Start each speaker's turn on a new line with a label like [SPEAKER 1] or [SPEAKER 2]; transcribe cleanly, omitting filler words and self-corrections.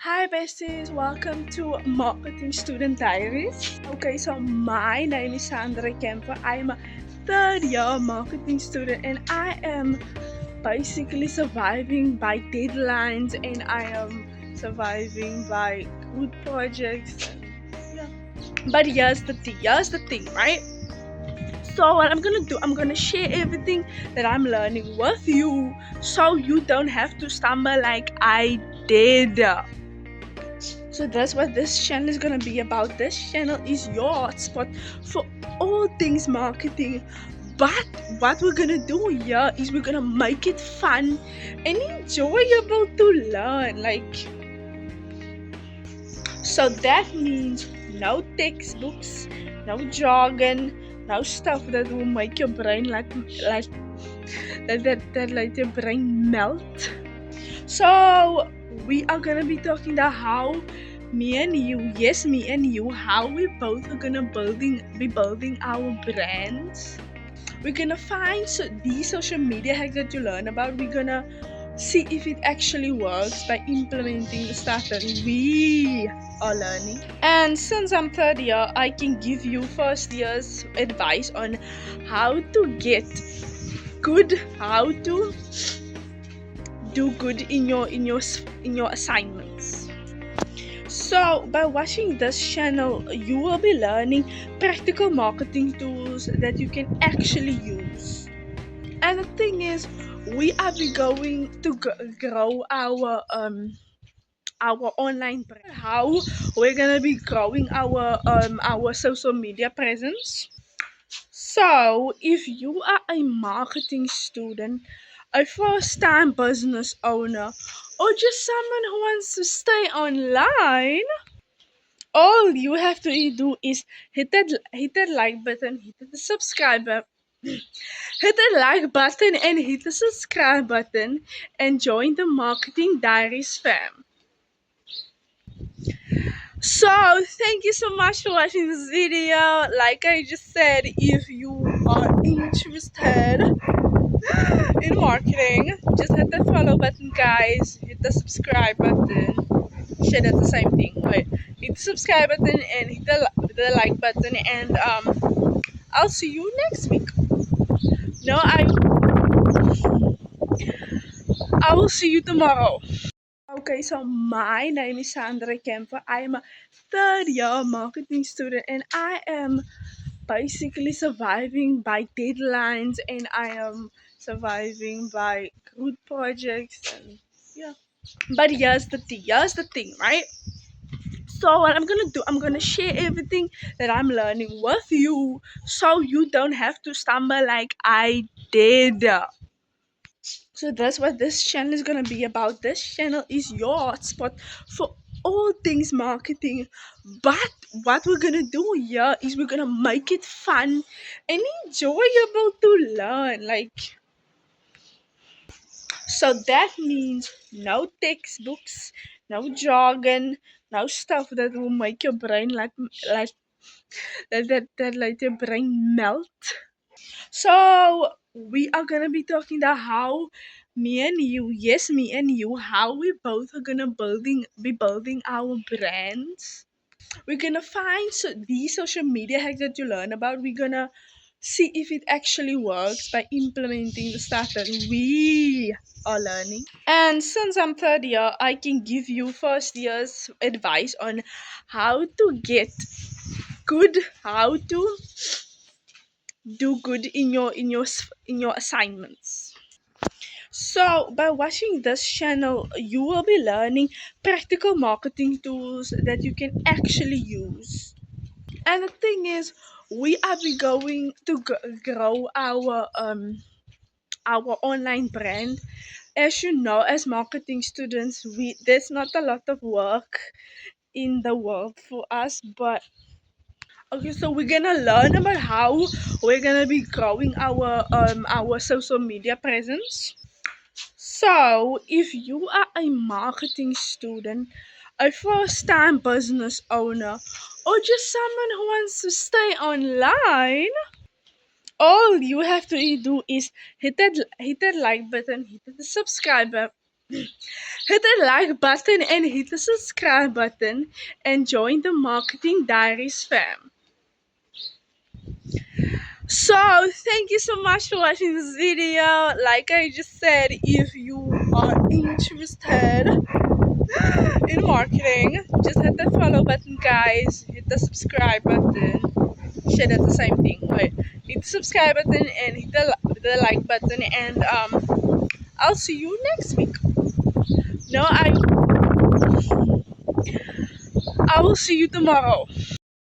[SPEAKER 1] Hi besties, welcome to Marketing Student Diaries. Okay, so my name is Sandra Kemper. I'm a third year marketing student and I am basically surviving by deadlines and I am surviving by good projects. And yeah. But here's the thing, right? So what I'm gonna do, I'm gonna share everything that I'm learning with you so you don't have to stumble like I did. So that's what this channel is gonna be about. This channel is your hotspot for all things marketing. But what we're gonna do here is we're gonna make it fun and enjoyable to learn. So that means no textbooks, no jargon, no stuff that will make your brain like that let your brain melt. So we are gonna be talking about how me and you, how we both are gonna be building our brands. We're gonna find these social media hacks that you learn about. We're gonna see if it actually works by implementing the stuff that we are learning. And since I'm third year, I can give you first year's advice on how to get good, how to do good in your assignments. So by watching this channel you will be learning practical marketing tools that you can actually use. And the thing is, we are be going to grow our online brand. How we're gonna be growing our social media presence. So, if you are a marketing student, a first time business owner, or just someone who wants to stay online, all you have to do is hit that like button, hit the subscribe button, hit the like button, and hit the subscribe button, and join the Marketing Diaries fam. So, thank you so much for watching this video. Like I just said, if you are interested in marketing, just hit the follow button, guys. Hit the subscribe button. Shit, that's the same thing. Wait, hit the subscribe button and hit the like button, and I'll see you next week. No, I will see you tomorrow. Okay, so my name is Sandra Kemper. I am a third year marketing student, and I am basically surviving by deadlines and I am surviving by good projects and yeah. But here's the thing, right? So what I'm gonna do, I'm gonna share everything that I'm learning with you so you don't have to stumble like I did. So that's what this channel is gonna be about. This channel is your hotspot for all things marketing. But what we're gonna do here is we're gonna make it fun and enjoyable to learn. So that means no textbooks, no jargon, no stuff that will make your brain like that let your brain melt. So we are gonna be talking about how me and you, how we both are gonna be building our brands. We're gonna find these social media hacks that you learn about. We're gonna see if it actually works by implementing the stuff that we are learning. And since I'm third year, I can give you first year's advice on how to get good, how to do good in your assignments. So by watching this channel you will be learning practical marketing tools that you can actually use. And the thing is, we are be going to grow our online brand. As you know, as marketing students, we there's not a lot of work in the world for us, but okay, so we're gonna learn about how we're gonna be growing our social media presence. So, if you are a marketing student, a first time business owner, or just someone who wants to stay online, all you have to do is hit that like button, hit the subscribe button, Hit the like button and hit the subscribe button and join the Marketing Diaries fam. So, thank you so much for watching this video. Like I just said, if you are interested in marketing, just hit the follow button, guys. Hit the subscribe button. Shit, that's the same thing. Wait, hit the subscribe button and hit the like button, and I'll see you next week. No, I will see you tomorrow.